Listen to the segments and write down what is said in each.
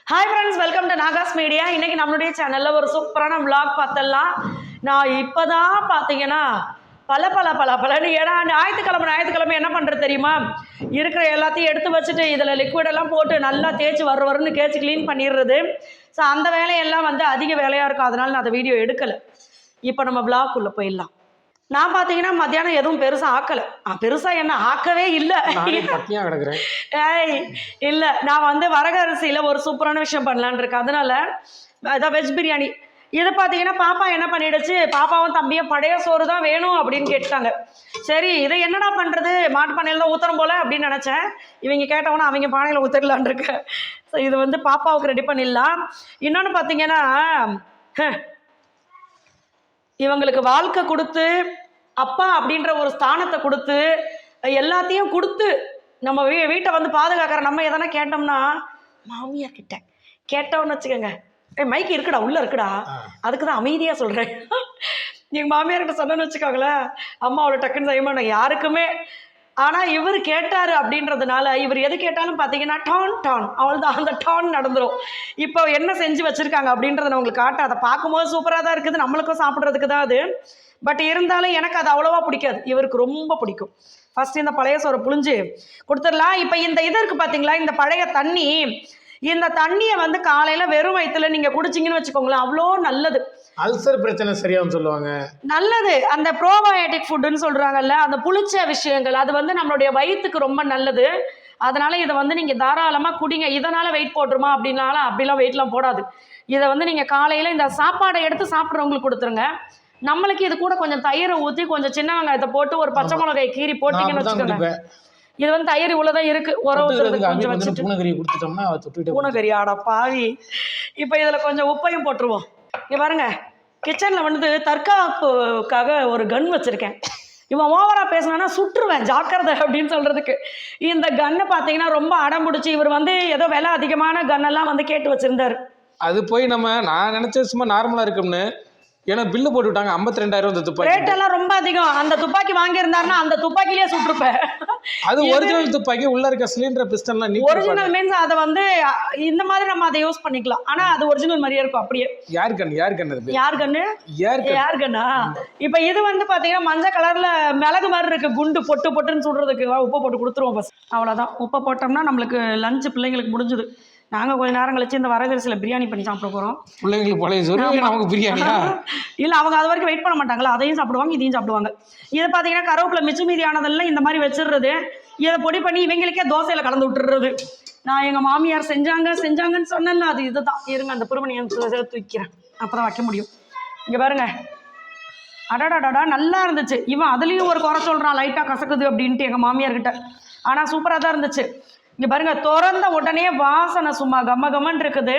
Hi friends, welcome to Nahash media. இன்னைக்கு நம்மளுடைய சேனல்ல ஒரு சூப்பரான vlog பார்த்தலாம். நான் இப்பதான் பார்த்தீங்கன்னா பல ஏன்னா ஞாயிற்றுக்கிழமை என்ன பண்ணுறது தெரியுமா, இருக்கிற எல்லாத்தையும் எடுத்து வச்சுட்டு இதில் லிக்விடெல்லாம் போட்டு நல்லா தேய்ச்சி வருன்னு தேய்ச்சி க்ளீன் பண்ணிடுறது. ஸோ அந்த வேலையெல்லாம் அதிக வேலையாக இருக்கும், அதனால நான் அந்த வீடியோ எடுக்கலை. இப்போ நம்ம vlog உள்ள போயிடலாம். நான் பார்த்தீங்கன்னா மத்தியானம் எதுவும் பெருசாக ஆக்கலை. பெருசாக என்ன ஆக்கவே இல்லை. ஏய் இல்லை, நான் வரகு அரிசியில் ஒரு சூப்பரான விஷயம் பண்ணலான் இருக்கேன். அதனால அதான் வெஜ் பிரியாணி. இதை பார்த்தீங்கன்னா பாப்பா என்ன பண்ணிடுச்சு, பாப்பாவும் தம்பியும் பழைய சோறு தான் வேணும் அப்படின்னு கேட்டாங்க. சரி, இதை என்னடா பண்ணுறது, மாட்டு பானையில் தான் ஊற்றுறோம் போல அப்படின்னு நினச்சேன். இவங்க கேட்டவொன்னே அவங்க பானையில் ஊற்றிடலான் இருக்கேன். ஸோ இது பாப்பாவுக்கு ரெடி பண்ணிடலாம். இன்னொன்று பார்த்தீங்கன்னா, இவங்களுக்கு வாழ்க்கை கொடுத்து அப்பா அப்படின்ற ஒரு ஸ்தானத்தை கொடுத்து எல்லாத்தையும் கொடுத்து நம்ம வீட்டை பாதுகாக்கிற நம்ம எதனா கேட்டோம்னா, மாமியார் கிட்ட கேட்டோம்னு வச்சுக்கோங்க, மைக்கு இருக்குடா உள்ள இருக்குடா, அதுக்கு தான் அமைதியாக சொல்கிறேன். எங்கள் மாமியார்கிட்ட சொன்னேன்னு வச்சுக்கோங்களேன், அம்மா அவ்வளோ டக்குன்னு செய்ய மாட்டாங்க யாருக்குமே. ஆனால் இவர் கேட்டார் அப்படின்றதுனால இவர் எது கேட்டாலும் பார்த்தீங்கன்னா டான் அவள்தான் அந்த டான் நடந்துடும். இப்போ என்ன செஞ்சு வச்சுருக்காங்க அப்படின்றத நான் உங்களுக்கு காட்டேன். அதை பார்க்கும்போது சூப்பராக தான் இருக்குது, நம்மளுக்கும் சாப்பிட்றதுக்கு தான் அது. பட் இருந்தாலும் எனக்கு அது அவ்வளோவா பிடிக்காது, இவருக்கு ரொம்ப பிடிக்கும். ஃபஸ்ட்டு இந்த பழைய சோறை புழிஞ்சு கொடுத்துடலாம். இப்போ இந்த இது இருக்குது பார்த்தீங்களா, இந்த பழைய தண்ணி, இந்த தண்ணியை காலையில் வெறும் வயிற்றுல நீங்கள் குடிச்சிங்கன்னு வச்சுக்கோங்களேன், அவ்வளோ நல்லது. அல்சர் பிரச்சனை சரியாகும் சொல்லுவாங்க. நல்லது. அந்த ப்ரோபயோட்டிக் ஃபுட்டுன்னு சொல்கிறாங்கல்ல, அந்த புளிச்ச விஷயங்கள் அது நம்மளுடைய வயிற்றுக்கு ரொம்ப நல்லது. அதனால் இதை நீங்கள் தாராளமாக குடிங்க. இதனால் வெயிட் போட்டுருமா அப்படின்னாலும் அப்படிலாம் வெயிட்லாம் போடாது. இதை நீங்கள் காலையில் இந்த சாப்பாடை எடுத்து சாப்பிட்றவங்களுக்கு கொடுத்துருங்க. நம்மளுக்கு இது கூட கொஞ்சம் தயிரை ஊற்றி கொஞ்சம் சின்ன வெங்காயத்தை போட்டு ஒரு பச்சை மிளகாய் கீரி போட்டிங்கன்னு வச்சுக்கோங்க. இது தயிர் இவ்வளோதான் இருக்குது, உறவுக்கு கொஞ்சம் வச்சுட்டு பூனைக்கறி ஆடா பாவி. இப்போ இதில் கொஞ்சம் உப்பையும் போட்டுருவோம். இங்கே பாருங்க, கிச்சனில் தற்காப்புக்காக ஒரு கன் வச்சுருக்கேன். இவன் ஓவராக பேசினான்னா சுட்டுருவேன் ஜாக்கிரதை அப்படின்னு சொல்கிறதுக்கு. இந்த கன்னை பார்த்தீங்கன்னா ரொம்ப அடம் பிடிச்சி இவர் ஏதோ விலை அதிகமான கன்னெல்லாம் கேட்டு வச்சுருந்தார். அது போய் நான் நினச்சது சும்மா நார்மலாக இருக்கும்னு, ஏன்னா பில்லு போட்டு விட்டாங்க 52,000 அந்த துப்பாக்கி. ரேட் எல்லாம் ரொம்ப அதிகம். அந்த துப்பாக்கி வாங்கியிருந்தாருன்னா அந்த துப்பாக்கிலேயே சுட்டுருப்பேன். அது ஒரிஜினல் துப்பாக்கி, உள்ள இருக்க சிலிண்டர் பிஸ்டன்லாம் நீ ஒரிஜினல் மீன்ஸ் அதை இந்த மாதிரி நம்ம அதை யூஸ் பண்ணிக்கலாம். ஆனா அது ஒரிஜினல் மாதிரியே இருக்கும் அப்படியே. யார் கண்ணு கண்ணா. இப்போ இது பாத்தீங்கன்னா மஞ்சள் கலர்ல மிளகு மாதிரி இருக்கு, குண்டு பொட்டுன்னு சுடுறதுக்கு. உப்பு போட்டு கொடுத்துருவோம் ஃபர்ஸ்ட், அவ்வளவுதான். உப்பை போட்டோம்னா நம்மளுக்கு லஞ்ச் பிள்ளைங்களுக்கு முடிஞ்சுது. நாங்கள் கொஞ்சம் நேரம் கழிச்சு இந்த வரகரிசியில் பிரியாணி பண்ணி சாப்பிட போகிறோம். பிள்ளைங்களுக்கு பழைய சோறு நமக்கு பிரியாணியா? இல்லை, அவங்க அது வரைக்கும் வெயிட் பண்ண மாட்டாங்களா, அதையும் சாப்பிடுவாங்க இதையும் சாப்பிடுவாங்க. இதை பார்த்தீங்கன்னா கருவேப்பிலை மிச்ச மீதியானதெல்லாம் இந்த மாதிரி வச்சிடுறது. இதை பொடி பண்ணி இவங்களுக்கே தோசையில் கலந்து விட்டுறது. நான் எங்கள் மாமியார் செஞ்சாங்கன்னு சொன்னேன்ல, அது இதுதான். இருங்க, அந்த புருமணியை சேர்த்து வைக்கிறேன், அப்போ தான் வைக்க முடியும். இங்கே பாருங்க, அடாடாடா நல்லா இருந்துச்சு. இவன் அதுலேயும் ஒரு குறை சொல்கிறான், லைட்டாக கசக்குது அப்படின்ட்டு எங்கள் மாமியார்கிட்ட. ஆனால் சூப்பராக தான் இருந்துச்சு. இங்கே பாருங்க, திறந்த உடனே வாசனை சும்மா கம்மன்னு இருக்குது.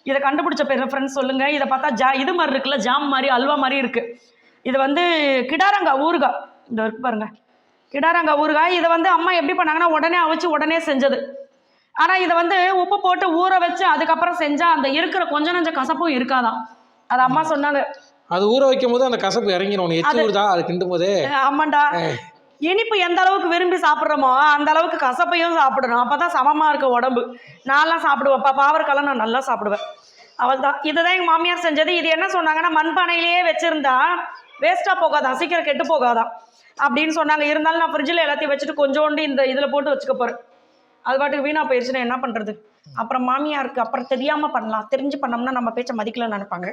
இதை கண்டுபிடிச்ச பேர் ஃப்ரெண்ட்ஸ் சொல்லுங்கள். இதை பார்த்தா இது மாதிரி இருக்குல்ல, ஜாம் மாதிரி அல்வா மாதிரி இருக்குது. இது கிடாரங்காய் ஊறுகாய். இந்த இருக்கு பாருங்க, கிடாரங்காய் ஊறுகாய். இதை அம்மா எப்படி பண்ணாங்கன்னா உடனே அவிச்சு உடனே செஞ்சது. ஆனால் இதை உப்பு போட்டு ஊற வச்சு அதுக்கப்புறம் செஞ்சால் அந்த இருக்கிற கொஞ்சம் நஞ்ச கசப்பும் இருக்காதான். அது அம்மா சொன்னாங்க. அது ஊற வைக்கும் போது அந்த கசப்பு இறங்கிடும், அது கிண்டும் போதே. ஆமாண்டா, இனிப்பு எந்த அளவுக்கு விரும்பி சாப்பிட்றோமோ அந்த அளவுக்கு கசப்பையும் சாப்பிடணும், அப்போ தான் சமமாக இருக்க உடம்பு. நான்லாம் சாப்பிடுவேன், பாவற்காலம் நான் நல்லா சாப்பிடுவேன். அவள் தான். இதுதான் எங்கள் மாமியார் செஞ்சது. இது என்ன சொன்னாங்கன்னா, மண்பானையிலேயே வச்சுருந்தா வேஸ்ட்டாக போகாதான், சீக்கிரம் கெட்டு போகாதான் அப்படின்னு சொன்னாங்க. இருந்தாலும் நான் ஃப்ரிட்ஜில் எல்லாத்தையும் வச்சுட்டு கொஞ்சோண்டு இந்த இதில் போட்டு வச்சுக்க போகிறேன். அது பாட்டுக்கு வீணாக போயிடுச்சுன்னா என்ன பண்ணுறது? அப்புறம் மாமியாருக்கு அப்புறம் தெரியாமல் பண்ணலாம், தெரிஞ்சு பண்ணோம்னா நம்ம பேச்சை மதிக்கலன்னு நினைப்பாங்க.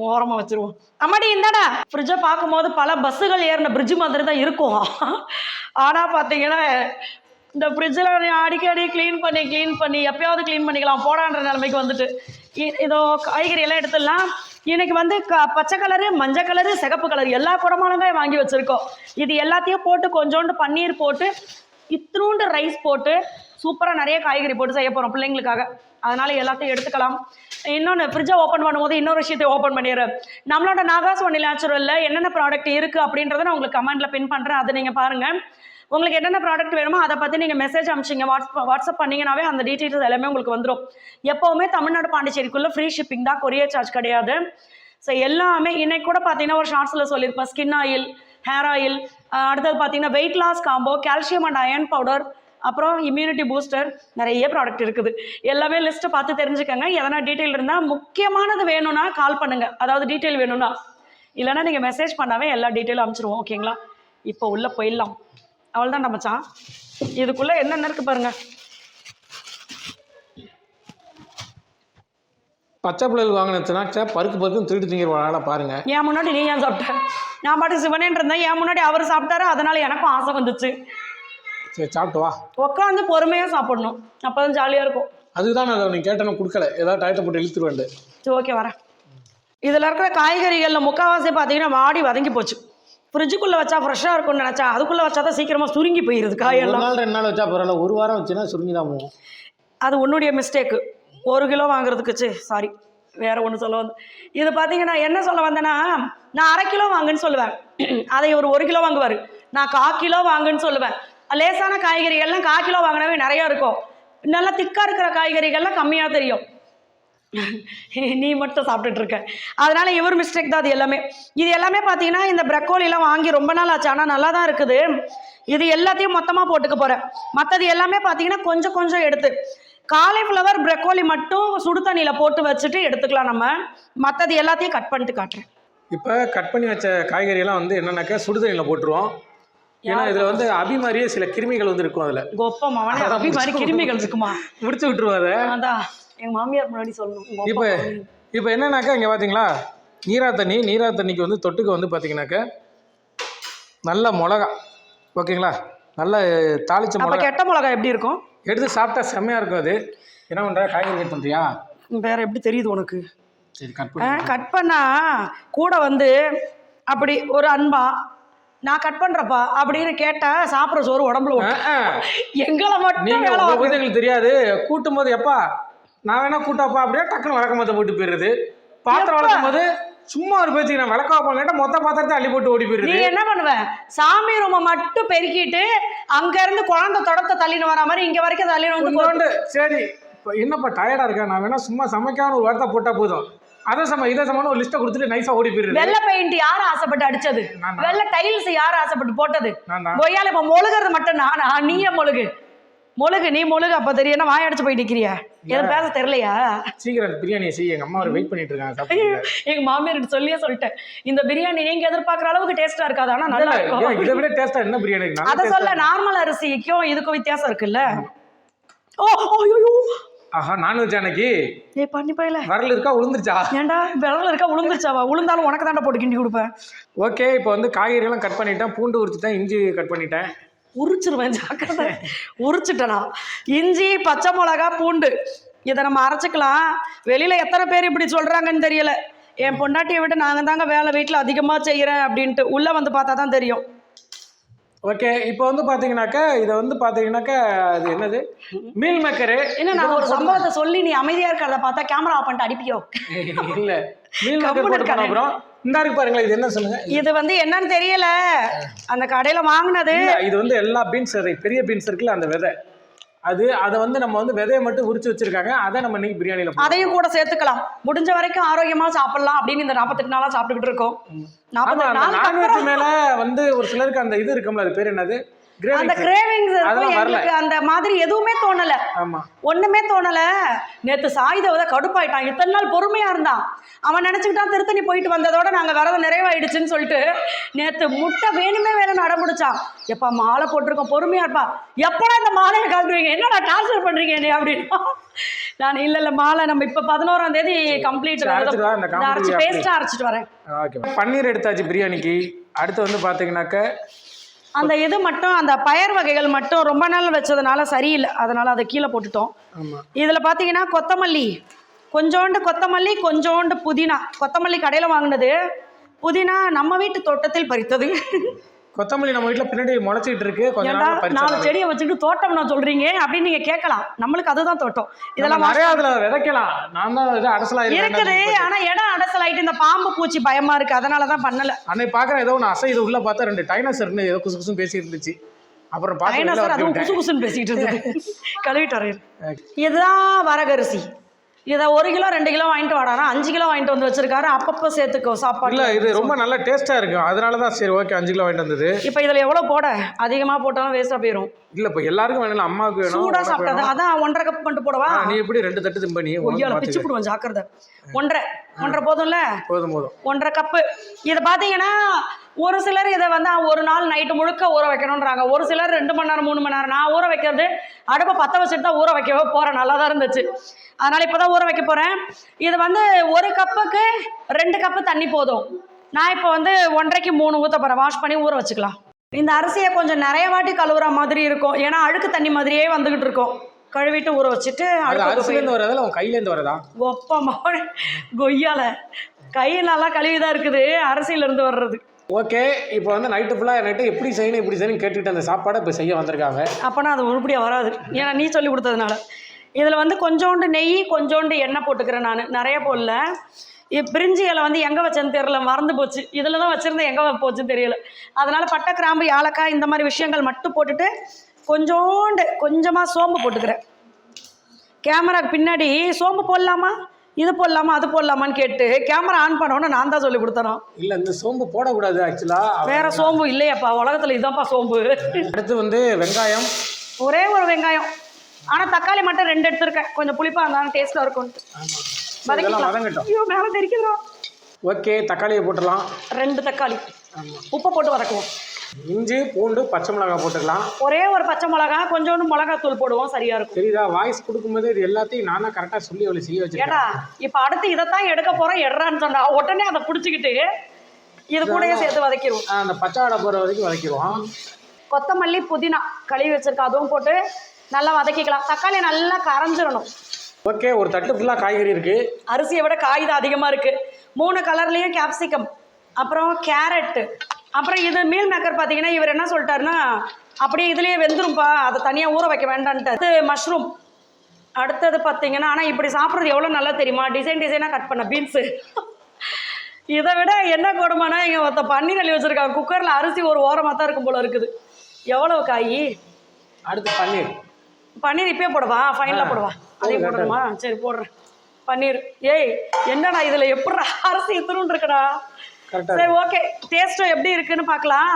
ஓரமாக வச்சுருவோம். அம்மாடி இந்தாடா. ஃப்ரிட்ஜை பார்க்கும்போது பல பஸ்ஸுகள் ஏறின ஃப்ரிட்ஜு மாதிரி தான் இருக்கும். ஆனால் பார்த்தீங்கன்னா இந்த ஃப்ரிட்ஜில் அடிக்கடி க்ளீன் பண்ணி எப்பயாவது க்ளீன் பண்ணிக்கலாம் போடான்ற நிலைமைக்கு வந்துட்டு. இதோ காய்கறியெல்லாம் எடுத்துடலாம். இன்னைக்கு பச்சை கலரு, மஞ்சள் கலரு, சிகப்பு கலர் எல்லா குடமானமே வாங்கி வச்சுருக்கோம். இது எல்லாத்தையும் போட்டு கொஞ்சோண்டு பன்னீர் போட்டு இத்தினூண்டு ரைஸ் போட்டு சூப்பராக நிறைய காய்கறி போட்டு செய்ய போகிறோம் பிள்ளைங்களுக்காக. அதனால் எல்லாத்தையும் எடுத்துக்கலாம். இன்னொன்று, ஃப்ரிட்ஜை ஓப்பன் பண்ணும்போது இன்னொரு விஷயத்தை ஓப்பன் பண்ணிடுறேன். நம்மளோட நாகாஸ் ஒன் நேச்சுரலில் என்னென்ன ப்ராடக்ட் இருக்குது அப்படின்றத நான் உங்களுக்கு கமெண்ட்டில் பின் பண்ணுறேன், அதை நீங்கள் பாருங்கள். உங்களுக்கு என்னென்ன ப்ராடக்ட் வேணுமோ அதை பற்றி நீங்கள் மெசேஜ் அனுப்பிச்சிங்க, வாட்ஸ்அப் பண்ணிங்கனாவே அந்த டீட்டெயில்ஸ் எல்லாமே உங்களுக்கு வந்துடும். எப்போவுமே தமிழ்நாடு பாண்டிச்சேரிக்குள்ளே ஃப்ரீ ஷிப்பிங் தான், கொரியர் சார்ஜ் கிடையாது. ஸோ எல்லாமே இன்றைக்கி கூட பார்த்தீங்கன்னா ஒரு ஷார்ட்ஸில் சொல்லியிருப்பேன், ஸ்கின் ஆயில், ஹேர் ஆயில், அடுத்தது பார்த்தீங்கன்னா weight loss combo, calcium and iron powder, அப்புறம் இம்யூனிட்டி பூஸ்டர், நிறைய ப்ராடக்ட் இருக்குது. எல்லாமே லிஸ்ட்டை பார்த்து தெரிஞ்சுக்கங்க. எதனா டீட்டெயில் இருந்தால் முக்கியமானது வேணும்னா கால் பண்ணுங்கள், அதாவது டீட்டெயில் வேணும்னா. இல்லைனா நீங்கள் மெசேஜ் பண்ணாவே எல்லா டீட்டெயிலும் அனுப்பிச்சிடுவோம். ஓகேங்களா? இப்போ உள்ளே போயிடலாம். அவ்வளோதான் மச்சான். இதுக்குள்ளே என்னென்ன இருக்குது பாருங்கள். பச்சை பிள்ளைகள் வாங்கின ஸ்நாக்ஸை பருக்குன்னு திருட்டு திங்கிற பாருங்க. என் முன்னாடி நீ ஏன் சாப்பிட்ட? நான் பாட்டு சிவனேன்னு இருந்தேன், என் முன்னாடி அவர் சாப்பிட்டாரு, அதனால எனக்கும் ஆசை வந்துச்சு. சரி சாப்பிட்டு வா. உட்காந்து பொறுமையாக சாப்பிடணும், அப்போ தான் ஜாலியாக இருக்கும். அதுதான் நான் நீ கேட்டேன்னு கொடுக்கல, ஏதாவது டயத்தை போட்டு இழுத்துருவேன். சரி ஓகே வரேன். இதில் இருக்கிற காய்கறிகளில் முக்கால்வாசி பார்த்தீங்கன்னா வாடி வதங்கி போச்சு. ஃப்ரிட்ஜுக்குள்ளே வச்சா ஃப்ரெஷ்ஷாக இருக்கும்னு நினச்சா அதுக்குள்ளே வச்சா தான் சீக்கிரமாக சுருங்கி போயிடுது காயெல்லாம். 1 நாள் 2 நாள் வச்சா பரவாயில்ல, 1 வாரம் வச்சுன்னா சுருங்கி தான் போகும். அது உன்னுடைய மிஸ்டேக்கு. 1 கிலோ வாங்குறதுக்கு சாரி, வேறு ஒன்று சொல்ல வந்து. இது பார்த்தீங்கன்னா என்ன சொல்ல வந்தேன்னா, நான் 1/2 கிலோ வாங்குன்னு சொல்லுவேன், அதை இவர் 1 கிலோ வாங்குவார். நான் 1/4 கிலோ வாங்குன்னு சொல்லுவேன். லேசான காய்கறிகள்லாம் 1/4 கிலோ வாங்கினவே நிறையா இருக்கும், நல்லா திக்காக இருக்கிற காய்கறிகள்லாம் கம்மியாக தெரியும். நீ மட்டும் சாப்பிட்டுட்டு இருக்க, அதனால இவர் மிஸ்டேக் தான் அது எல்லாமே. இது எல்லாமே பார்த்தீங்கன்னா இந்த ப்ரக்கோலிலாம் வாங்கி ரொம்ப நாள் ஆச்சு, ஆனால் நல்லா தான் இருக்குது. இது எல்லாத்தையும் மொத்தமாக போட்டுக்க போகிறேன். மற்றது எல்லாமே பார்த்தீங்கன்னா கொஞ்சம் கொஞ்சம் எடுத்து, காலிஃப்ளவர் ப்ரக்கோலி மட்டும் சுடு தண்ணியில் போட்டு வச்சுட்டு எடுத்துக்கலாம் நம்ம. மற்றது எல்லாத்தையும் கட் பண்ணிட்டு காட்டுறேன். இப்போ கட் பண்ணி வச்ச காய்கறியெல்லாம் வந்து என்னன்னாக்கா சுடு தண்ணியில் போட்டுருவோம். ஏன்னா இதில் வந்து அபி மாதிரியே சில கிருமிகள் வந்து இருக்கும். அதில் கோப்பம் அவனே அபி மாதிரி கிருமிகள் இருக்குமா? முடிச்சு விட்டுருவோம் அதை. அதான் எங்கள் மாமியார் முன்னாடி சொல்லணும். இப்போ என்னன்னாக்கா இங்கே பார்த்தீங்களா, நீரா தண்ணிக்கு வந்து தொட்டுக்க வந்து பார்த்தீங்கன்னாக்கா நல்ல மிளகா, ஓகேங்களா, நல்ல தாளிச்ச மிளகா. கெட்ட மிளகா எப்படி இருக்கும்? எடுத்து சாப்பிட்டா செம்மையாக இருக்கும். அது என்ன பண்ணுற, காய்கறி கட் பண்ணுறியா? வேற எப்படி தெரியுது உனக்கு? சரி கட் பண்ணா கூட வந்து அப்படி ஒரு அன்பா நான் கட் பண்றப்பா அப்படின்னு கேட்டா சாப்பிட்ற சோறு உடம்புல எங்களை மட்டும் எங்களுக்கு தெரியாது. கூட்டும் போது எப்பா நான் வேணா கூட்டாப்பா அப்படியே டக்குன்னு வழக்கமத்தை போட்டு போயிடுறது. பாத்திரம் வளர்க்கும் போது சும்மா ஒரு பேச்சு நான் விளக்க வைப்பேன் கேட்டால் மொத்த பாத்திரத்தை அள்ளி போட்டு ஓடி போயிடுது. நீ என்ன பண்ணுவேன், சாமி ரூமை மட்டும் பெருக்கிட்டு அங்க இருந்து குழந்தை தொடத்தை தள்ளின்னு வர மாதிரி இங்க வரைக்கும் தள்ளின்னு வந்து சரி இப்போ என்னப்பா டயர்டா இருக்கா, நான் வேணா சும்மா சமைக்காம ஒரு வார்த்தை போட்டா போதும், அதை இதை சமான ஒரு லிஸ்ட்டை கொடுத்துட்டு நைஸா ஓடி போயிடுது. வெள்ளை பெயிண்ட் யார் ஆசைப்பட்டு அடிச்சது? வெள்ளை டைல்ஸ் யார் ஆசைப்பட்டு போட்டது? கொய்யால இப்ப மொழுகிறது மட்டும் நானா? நீயே மொழுகு நீ மொழுகு. அப்ப தெரியும் என்ன வாய் அடிச்சு போயிட்டு இருக்கிறியா? எதுவும் பேச தெரியலையா? சீக்கிரம் பிரியாணி செய்ய, எங்க அம்மா வெயிட் பண்ணிட்டு இருக்காங்க. எங்க மாமியார் சொல்லியே சொல்லிட்டேன், இந்த பிரியாணி நீங்க எதிர்பார்க்குற அளவுக்கு டேஸ்டா இருக்காது, ஆனா நல்லா இருக்கும். இதை விட டேஸ்டா என்ன பிரியாணி? அதை சொல்ல, நார்மல் அரிசிக்கும் இதுக்கும் வித்தியாசம் இருக்குல்ல. ஓ ஆஹா, நான்வெஜ் அன்னைக்கு பண்ணி போயில வரல இருக்கா உளுந்துருச்சா? ஏன்டா விரல இருக்கா உளுந்துருச்சாவா? உளுந்தாலும் உனக்கு தாண்டா போட்டு கிண்டி கொடுப்பேன். ஓகே, இப்போ வந்து காய்கறியெல்லாம் கட் பண்ணிட்டேன், பூண்டு உரிச்சுட்டேன், இஞ்சி கட் பண்ணிட்டேன். உரிச்சிருவேன், ஜாக்கிரதை. உரிச்சுட்டேனா? இஞ்சி, பச்சை மிளகா, பூண்டு இதை நம்ம அரைச்சிக்கலாம். வெளியில எத்தனை பேர் இப்படி சொல்றாங்கன்னு தெரியல. என் பொண்டாட்டியை விட்டு நாங்கள் தாங்க வேலை வீட்டில் அதிகமாக செய்கிறேன் அப்படின்ட்டு உள்ளே வந்து பார்த்தா தான் தெரியும். ஓகே, இப்போ வந்து பார்த்தீங்கன்னாக்கா இதை வந்து பார்த்தீங்கன்னாக்கா அது என்னது, மீல் மேக்கரு. என்ன நான் ஒரு சம்பவத்தை சொல்லி நீ அமைதியாக இருக்கிறத பார்த்தா கேமரா ஆஃப் பண்ணிட்டு அடிப்பியோ? இல்லை, மீல் மேக்கர். அப்புறம் இந்த இருக்கு பாருங்களா, இது என்ன சொல்லுங்க? இது வந்து என்னன்னு தெரியல, அந்த கடையில் வாங்கினது. இது வந்து எல்லா பீன்ஸ், பெரிய பீன்ஸ் இருக்குல்ல அந்த விதை, அதை வந்து நம்ம வந்து விதையை மட்டும் உரிச்சு வச்சிருக்காங்க. அதை நம்ம இன்னைக்கு பிரியாணியில அதையும் கூட சேர்த்துக்கலாம். முடிஞ்ச வரைக்கும் ஆரோக்கியமா சாப்பிடலாம் அப்படின்னு இந்த 48 நாளா சாப்பிட்டுக்கிட்டு இருக்கோம். நான்வெஜ் மேல வந்து ஒரு சிலருக்கு அந்த இது இருக்கும்ல, அது பேர் என்னது, அந்த கிரேவிங்ஸ் எங்களுக்கு அந்த மாதிரி எதுவுமே தோணல. ஒண்ணுமே தோணல. நேத்து சாயுதவத கடுப்பாயிட்டான். இத்தனை நாள் பொறுமையா இருந்தான். அவன் நினைச்சுக்கிட்டான் திருத்தணி போயிட்டு வந்ததோட நாங்க விரதம் நிறைவாயிடுச்சுன்னு சொல்லிட்டு நேத்து முட்டை வேணும்னு அடம்பிடிச்சான். எப்பா மாலை போட்டிருக்கோம், பொறுமையா இருப்பா, எப்படா இந்த மாலையை கலந்துவீங்க, என்னடா டார்ச்சர் பண்றீங்க நீ அப்படின்னு. நான் இல்ல மாலை நம்ம இப்ப 11ஆம் தேதி கம்ப்ளீட் பேஸ்டா அரைச்சிட்டு வரேன். பன்னீர் எடுத்தாச்சு பிரியாணிக்கு. அடுத்து வந்து பாத்தீங்கன்னாக்க அந்த இது மட்டும், அந்த பயர் வகைகள் மட்டும் ரொம்ப நாள் வச்சதுனால சரியில்லை, அதனால அதை கீழே போட்டுட்டோம். இதில் பார்த்தீங்கன்னா கொத்தமல்லி, கொஞ்சோண்டு புதினா. கொத்தமல்லி கடையில் வாங்கினது, புதினா நம்ம வீட்டு தோட்டத்தில் பறித்தது. கொத்தமல்லி நம்ம வீட்டில் பின்னாடி முளைச்சிட்டு இருக்கு. 4 செடியை வச்சுட்டு தோட்டம் நான் சொல்றீங்க அப்படின்னு நீங்க கேட்கலாம். நம்மளுக்கு அதுதான் தோட்டம். இதெல்லாம் நிறைய அதுல விதைக்கலாம். நான் தான் அடசலா இருக்குது, ஆனா இடம் அடசலாயிட்டு இந்த பாம்பு பூச்சி பயமா இருக்கு, அதனாலதான் பண்ணல. அன்னைக்கு பாக்குறேன் ஏதோ ஒன்று அசை, இது உள்ள பார்த்தா 2 டைனோசர்னு ஏதோ குசு குசுன்னு பேசி இருந்துச்சு. அப்புறம் டைனோசர் அதுவும் குசு குசுன்னு பேசிட்டு இருந்தது. கழுவிட்டு வரேன். இதுதான் வரகரிசி. இதை 1 கிலோ 2 கிலோ வாங்கிட்டு வாடானா 5 கிலோ வாங்கிட்டு வந்து வச்சிருக்காரு. அப்பப்போ சேர்த்துக்கோ சாப்பாடு. இல்லை இது ரொம்ப நல்ல டேஸ்ட்டாக இருக்கும், அதனால தான் சரி ஓகே 5 கிலோ வாங்கிட்டு வந்தது. இப்போ இதில் எவ்வளோ போட? அதிகமாக போட்டாலும் வேஸ்ட்டாக போயிடும். இல்லை இப்போ எல்லாருக்கும் வேணும், அம்மாவுக்கு வேணும், சூடாக சாப்பிட்டது அதான் 1.5 கப் மட்டும் போடவா? நீ எப்படி 2 தட்டு திம்ப நீ பிச்சு போடுவோம், ஜாக்கிரதை. 1.5 போதும்ல? போதும் 1.5 கப்பு. இதை பார்த்தீங்கன்னா ஒரு சிலர் இதை வந்து ஒரு நாள் நைட்டு முழுக்க ஊற வைக்கணுன்றாங்க, ஒரு சிலர் 2 மணி நேரம் 3 மணி நேரம். நான் ஊற வைக்கிறது அடுப்பை பற்ற வச்சுட்டு தான் ஊற வைக்கவே போகிறேன், நல்லா தான் இருந்துச்சு. அதனால் இப்போ தான் ஊற வைக்க போகிறேன். இது வந்து 1 கப்புக்கு 2 கப்பு தண்ணி போதும். நான் இப்போ வந்து 1.5க்கு 3 ஊற்ற போகிறேன். வாஷ் பண்ணி ஊற வச்சுக்கலாம். இந்த அரிசியை கொஞ்சம் நிறைய வாட்டி கழுவுற மாதிரி இருக்கும், ஏன்னா அழுக்கு தண்ணி மாதிரியே வந்துகிட்டு இருக்கும். கழுவிட்டு ஊற வச்சுட்டு அரிசிலேருந்து வரதா உன் கையிலேருந்து வரதா? ஒப்பமா கொய்யால கை நல்லா கழுவிதான் இருக்குது, அரிசியிலேருந்து வர்றது. ஓகே, இப்போ வந்து நைட்டு ஃபுல்லாக நைட்டு எப்படி செய்யணும் இப்படி செய்யணும் கேட்டுக்கிட்டு அந்த சாப்பாடை இப்போ செய்ய வந்திருக்காங்க. அப்போனா அது உருப்படியாக வராது, ஏன்னா நீ சொல்லி கொடுத்ததுனால. இதில் வந்து கொஞ்சோண்டு நெய் கொஞ்சோண்டு எண்ணெய் போட்டுக்கிறேன். நான் நிறைய போடல. பிரிஞ்சி இலை வந்து எங்கே வச்சேன்னு தெரியல, மறந்து போச்சு. இதில் தான் வச்சுருந்தேன், எங்கே போச்சுன்னு தெரியல. அதனால் பட்டை கிராம்பு ஏலக்காய் இந்த மாதிரி விஷயங்கள் மட்டும் போட்டுட்டு கொஞ்சமாக சோம்பு போட்டுக்கிறேன். கேமராக்கு பின்னாடி சோம்பு போடலாமா, இது போடலாமா, அது போடலாமான்னு கேட்டு கேமரா ஆன் பண்ணோன்னு நான் தான் சொல்லி கொடுத்தேன். இல்லை இந்த சோம்பு போடக்கூடாது ஆக்சுவலாக, வேறு சோம்பு இல்லையாப்பா உலகத்தில், இதுதான்ப்பா சோம்பு. அடுத்து வந்து வெங்காயம், ஒரே ஒரு வெங்காயம். ஆனால் தக்காளி மட்டும் 2 எடுத்துருக்கேன், கொஞ்சம் புளிப்பாக இருந்தாலும் டேஸ்ட்டாக இருக்கும்ட்டு. வதங்கட்டும். ஐயோ மேலே தெரிக்கிறோம். ஓகே, தக்காளியை போட்டுடலாம். 2 தக்காளி உப்பை போட்டு வதக்குவோம். இஞ்சி பூண்டு பச்சை மிளகாய் போட்டுக்கலாம். ஒரே ஒரு பச்சை மிளகா, கொஞ்சோண்டு மிளகாத்தூள் போடுவோம், சரியா இருக்கும். சரிதா, வாய்ஸ் கொடுக்கும்போது இது எல்லாத்தையும் நானா கரெக்டாக சொல்லி அவளை செய்ய வச்சுருக்கேன். ஏடா இப்போ அடுத்து இதைத்தான் எடுக்க போகிறோம், எடுறான்னு சொன்னா உடனே அதை பிடிச்சிக்கிட்டு இது கூடயே சேர்த்து வதக்கிடுவோம். அந்த பச்சை வடை போகிற வரைக்கும் வதக்கிடுவோம். கொத்தமல்லி புதினா கழுவி வச்சிருக்கா, அதுவும் போட்டு நல்லா வதக்கிக்கலாம். தக்காளி நல்லா கரைஞ்சிடணும். ஓகே, ஒரு தட்டு ஃபுல்லாக காய்கறி இருக்குது. அரிசியை விட காய் தான் அதிகமாக இருக்குது. 3 கலர்லேயும் கேப்சிகம், அப்புறம் கேரட்டு, அப்புறம் இது மீல் மேக்கர். பார்த்தீங்கன்னா இவர் என்ன சொல்லிட்டாருன்னா அப்படியே இதுலேயே வெந்துரும்பா, அதை தனியாக ஊற வைக்க வேண்டான்ட்டு. அது மஷ்ரூம். அடுத்தது பார்த்தீங்கன்னா, ஆனால் இப்படி சாப்பிட்றது எவ்வளோ நல்லா தெரியுமா, டிசைனாக கட் பண்ண பீன்ஸு. இதை விட என்ன கொடுமைனா இங்கே ஒருத்த பன்னீர் அள்ளி வச்சுருக்காங்க குக்கரில். அரிசி ஒரு ஓரமாக தான் இருக்கும் போல இருக்குது. எவ்வளோ காய். அடுத்து பன்னீர் இப்பயே போடுவா, ஃபைனலாக போடுவா, அதையும் போடணுமா? சரி போடுறேன் பன்னீர். ஏய் என்னடா இதில் எப்படி அரிசி இத்தனும் இருக்குடா. சரி ஓகே, டேஸ்ட்டும் எப்படி இருக்குன்னு பார்க்கலாம்.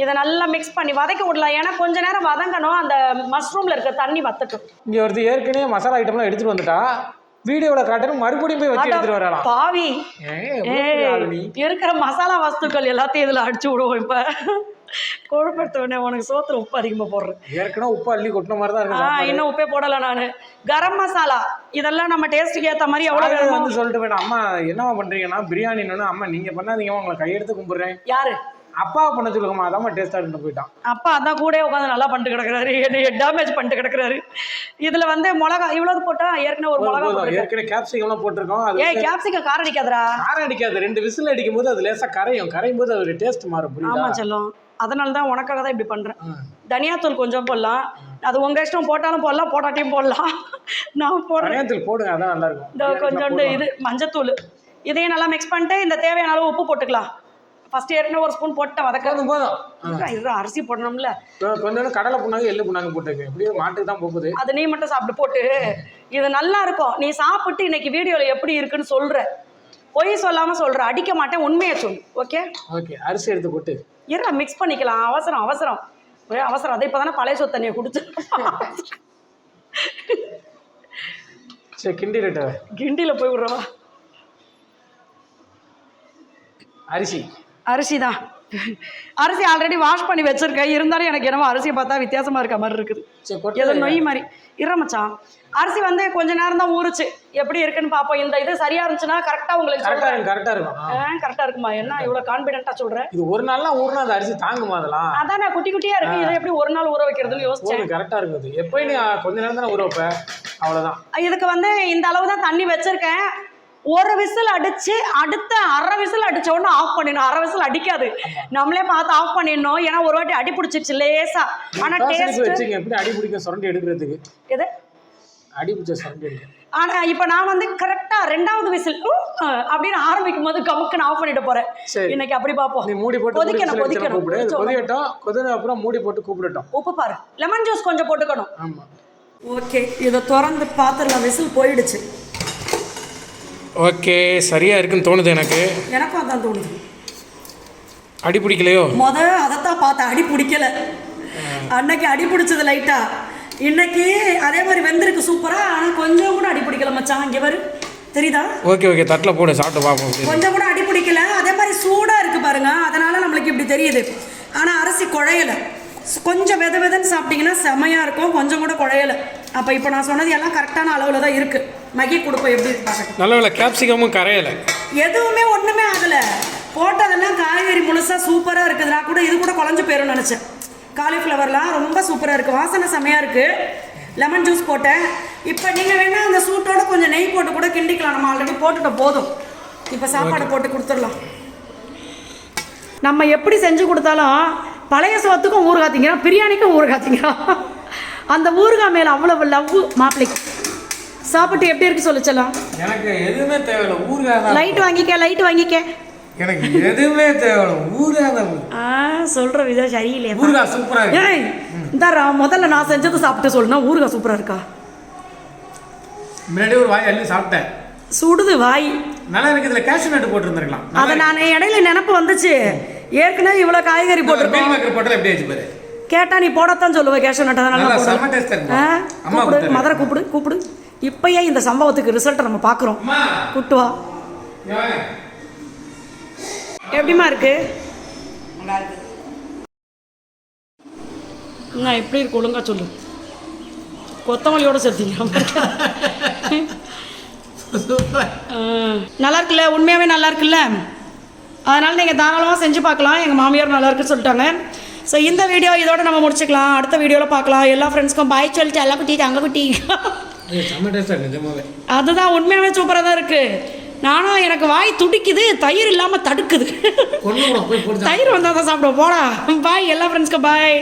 இதை நல்லா மிக்ஸ் பண்ணி வதக்கி விடலாம், ஏன்னா கொஞ்ச நேரம் வதங்கணும், அந்த மஷ்ரூமில் இருக்க தண்ணி வத்தட்டும். இங்கே ஒருத்தர் ஏற்கனவே மசாலா ஐட்டம்லாம் எடுத்துகிட்டு வந்துட்டா, வீடியோவில் காட்டணும் மறுபடியும் போய் வச்சு எடுத்துகிட்டு வரலாம். பாவி, இருக்கிற மசாலா வஸ்துக்கள் எல்லாத்தையும் இதில் அடிச்சு விடுவோம். இப்போ கொழுப்படுத்தவனே உனக்கு சோத்துல உப்பு அதிகமாக போடுறேன். ஏற்கனவே உப்பு அள்ளி கொட்டின மாதிரி தான் இருக்கு. இன்னும் உப்பே போடலை நான். கரம் மசாலா இதெல்லாம் நம்ம டேஸ்ட்டுக்கு ஏற்ற மாதிரி எவ்வளோ வந்து சொல்லிட்டு வேணும். அம்மா என்னவா பண்ணுறீங்கன்னா பிரியாணின்னு, அம்மா நீங்கள் பண்ணாதீங்கம்மா, உங்களை கையெடுத்து கும்பிட்றேன். யாரு? அப்பா பண்ண சொல்லுங்கம்மா, அதாம்மா டேஸ்ட்டாக இருந்து போயிட்டான். அப்பா அதான் கூட உட்காந்து நல்லா பண்ணிட்டு கிடக்குறாரு, என்னை டேமேஜ் பண்ணிட்டு கிடக்குறாரு. இதில் வந்து மிளகா இவ்வளவு போட்டால் ஏற்கனவே ஒரு மிளகா ஏற்கனவே கேப்சிகம்லாம் போட்டிருக்கோம். கேப்சிகம் காரம் அடிக்காதரா? காரம் அடிக்காது, 2 விசில் அடிக்கும் போது அது லேசாக கரையும் போது அது டேஸ்ட் மாறும். ஆமாம் செல்லம், அதனால தான் உனக்காக தான் இப்படி பண்ணுறேன். தனியாத்தூள் கொஞ்சம் போடலாம், அது உங்கள் இஷ்டம், போட்டாலும் போடலாம் போட்டாட்டியும் போடலாம். நான் போடுறேன். தனியாத்தூள் போடுங்க, அதான் நல்லா இருக்கும். இந்த கொஞ்சோண்டு இது மஞ்சத்தூள், இதையும் நல்லா மிக்ஸ் பண்ணிட்டு இந்த தேவையான அளவு உப்பு போட்டுக்கலாம். ஃபர்ஸ்ட் ஏற்கனவே ஒரு ஸ்பூன் போட்டு வதக்கிறது போதும். இதுதான் அரிசி போடணும்ல, கொஞ்சம் கடலை புண்ணாங்க எள்ளு புண்ணாங்க போட்டுருக்கு, எப்படியோ மாட்டுக்கு தான் போகுது. அது நீ மட்டும் சாப்பிட்டு போட்டு இது நல்லா இருக்கும். நீ சாப்பிட்டு இன்னைக்கு வீடியோவில் எப்படி இருக்குன்னு சொல்கிற, பொய் சொல்லாமல் சொல்கிற, அடிக்க மாட்டேன், உண்மையை சொல்லு. ஓகே ஓகே, அரிசி எடுத்து போட்டு இருடா மிக்ஸ் பண்ணிக்கலாம். அவசரம் அதை இப்போ தானே பழைய சொத்து தண்ணியை குடிச்சு. சரி கிண்டியில் போய் விட்றவா. அரிசி தான், அரிசி ஆல்ரெடி வாஷ் பண்ணி வச்சிருக்கேன். இருந்தாலும் எனக்கு என்னமோ அரிசியை பார்த்தா வித்தியாசமாக இருக்க மாதிரி இருக்குது, ஏதோ நொய் மாதிரி. மச்சான் அரிசி வந்து கொஞ்ச நேரம் தான் ஊறுச்சு, எப்படி இருக்குன்னு பார்ப்போம். இந்த இது சரியா இருந்துச்சுன்னா கரெக்டாக உங்களுக்கு கரெக்டாக இருக்கும். கரெக்டாக இருக்குமா? என்ன இவ்வளோ கான்ஃபிடென்ட்டாக சொல்கிறேன். இது ஒரு நாள்லாம் ஊறினா அந்த அரிசி தாங்குமா? அதெல்லாம் அதான் நான் குட்டி குட்டியாக இருக்குது, இதை எப்படி ஒரு நாள் ஊற வைக்கிறதுன்னு யோசிச்சேன். கரெக்டாக இருக்குது. எப்போ நீ கொஞ்ச நேரம் தானே ஊற வைப்பேன், அவ்வளோதான். இதுக்கு வந்து இந்த அளவு தான் தண்ணி வச்சிருக்கேன். ஒரு விசில் அடிச்சு அடுத்த அரை விசில் அடிச்ச உடனே ஆஃப் பண்ணிடணும். அரை விசில் அடிக்காது, நம்மளே பார்த்து ஆஃப் பண்ணிடணும். ஏன்னா ஒரு வாட்டி அடி பிடிச்சிச்சு லேசா. ஆனா டேஸ்ட் எப்படி அடி பிடிக்க சுரண்டி எடுக்கிறதுக்கு எது அடி பிடிச்ச சுரண்டி எடுக்க. ஆனா இப்போ நான் வந்து கரெக்டா 2வது விசில் அப்படின்னு ஆரம்பிக்கும் போது கமுக்குன்னு ஆஃப் பண்ணிட்டு போறேன். இன்னைக்கு அப்படி பார்ப்போம். நீ மூடி போட்டு கொதிக்கட்டும், கொதிக்கட்டும், அப்புறம் மூடி போட்டு கூப்பிடட்டும். உப்பு பாரு, லெமன் ஜூஸ் கொஞ்சம் போட்டுக்கணும். ஆமா ஓகே, இதை திறந்து பார்த்துடலாம். விசில் போயிடுச்சு. ஓகே சரியாக இருக்குன்னு தோணுது எனக்கு. எனக்கும் அதான் தோணுது. அடி பிடிக்கலையோ? அதைத்தான் பார்த்தேன், அடி பிடிக்கல. அன்னைக்கு அடி பிடிச்சது லைட்டா, இன்னைக்கு அதே மாதிரி வெந்திருக்கு சூப்பரா. ஆனால் கொஞ்சம் கூட அடி பிடிக்கல மச்சான். இங்கே வரு, தெரியுதா? ஓகே தட்டில் போடு, சாப்பிட்டு பார்ப்போம். கொஞ்சம் கூட அடி பிடிக்கல. அதே மாதிரி சூடாக இருக்குது பாருங்க, அதனால நம்மளுக்கு இப்படி தெரியுது. ஆனால் அரிசி குழையலை. கொஞ்சம் வெதன்னு சாப்பிட்டீங்கன்னா செமையாக இருக்கும். கொஞ்சம் கூட குழையலை. அப்போ இப்போ நான் சொன்னது எல்லாம் கரெக்டான அளவில் தான் இருக்குது. மகி கொடுப்போம் எப்படி பார்க்க. நல்ல வேலை கேப்சிகமும் கரையலை, எதுவுமே ஒன்றுமே ஆகலை. போட்டதெல்லாம் காய்கறி முழுசாக சூப்பராக இருக்குது. நான் கூட இது கூட குழஞ்சு போயிடும்னு நினச்சேன். காலிஃப்ளவர்லாம் ரொம்ப சூப்பராக இருக்குது, வாசனை செமையாக இருக்குது. லெமன் ஜூஸ் போட்டேன். இப்போ நீங்கள் வேணால் அந்த சூட்டோட கொஞ்சம் நெய் போட்டு கூட கிண்டிக்கலாம். நம்ம ஆல்ரெடி போட்டுட்டோம், போதும். இப்போ சாப்பாடு போட்டு கொடுத்துடலாம். நம்ம எப்படி செஞ்சு கொடுத்தாலும் பழைய சோத்துக்கும் ஊறுகாய் திங்கிறோம், பிரியாணிக்கும் ஊறுகாய் திங்கிறோம். அந்த ஊறுகாய் மேலே அவ்வளவு லவ் மாப்பிள்ளைக்கு. சாப்பிட்டு எப்படி இருக்கு சொல்லிச்சலாம். எனக்கு எதுவுமே தேவையில்லை, ஊறுகாய். லைட் வாங்கிக்க. எனக்கு எதுவுமே தேவையில்லை, ஊறுகாய். சொல்கிற விதம் சரியில்லையா? ஊறுகாய் சூப்பராக இருக்கு. ஏய் இந்தாரா, முதல்ல நான் செஞ்சது சாப்பிட்டு சொல்லுனா ஊறுகாய் சூப்பராக இருக்கா? முன்னாடி ஒரு வாய் அள்ளி சாப்பிட்டேன், சுடுது வாய். நல்லா எனக்கு இதில் கேஷ்யூ நட் போட்டுருந்துருக்கலாம். அதை நான் இடையில நினப்பு வந்துச்சு. ஏற்கனவே இவ்வளோ காய்கறி போட்டுருக்கோம். போட்டது எப்படி ஆச்சு பாரு. கேட்டா நீ போடத்தான் சொல்லுவேன் கேஷ்யூ நட். அதனால மதுரை கூப்பிடு. இப்பயே இந்த சம்பவத்துக்கு ரிசல்ட்டை நம்ம பார்க்குறோம். கூட்டுவா. எப்படிமா இருக்கு? நான் எப்படி இருக்கு ஒழுங்கா சொல்லு. கொத்தமல்லியோட சேர்த்தீங்க. நல்லா இருக்குல்ல? உண்மையாகவே நல்லா இருக்குல்ல? அதனால் நீங்கள் தாராளமாக செஞ்சு பார்க்கலாம். எங்கள் மாமியார் நல்லா இருக்குன்னு சொல்லிட்டாங்க. ஸோ இந்த வீடியோ இதோட நம்ம முடிச்சுக்கலாம். அடுத்த வீடியோவில் பார்க்கலாம். எல்லா ஃப்ரெண்ட்ஸ்க்கும் பாய் சொல்லிட்டு எல்லா குட்டி தங்க குட்டி. அதுதான் உண்மையாகவே சூப்பராக தான் இருக்குது. நானும் எனக்கு வாய் துடிக்குது, தயிர் இல்லாமல் தடுக்குது. தயிர் வந்தால் தான் சாப்பிடுவோம். போடா பாய், எல்லா ஃப்ரெண்ட்ஸ்க்கும் பாய்.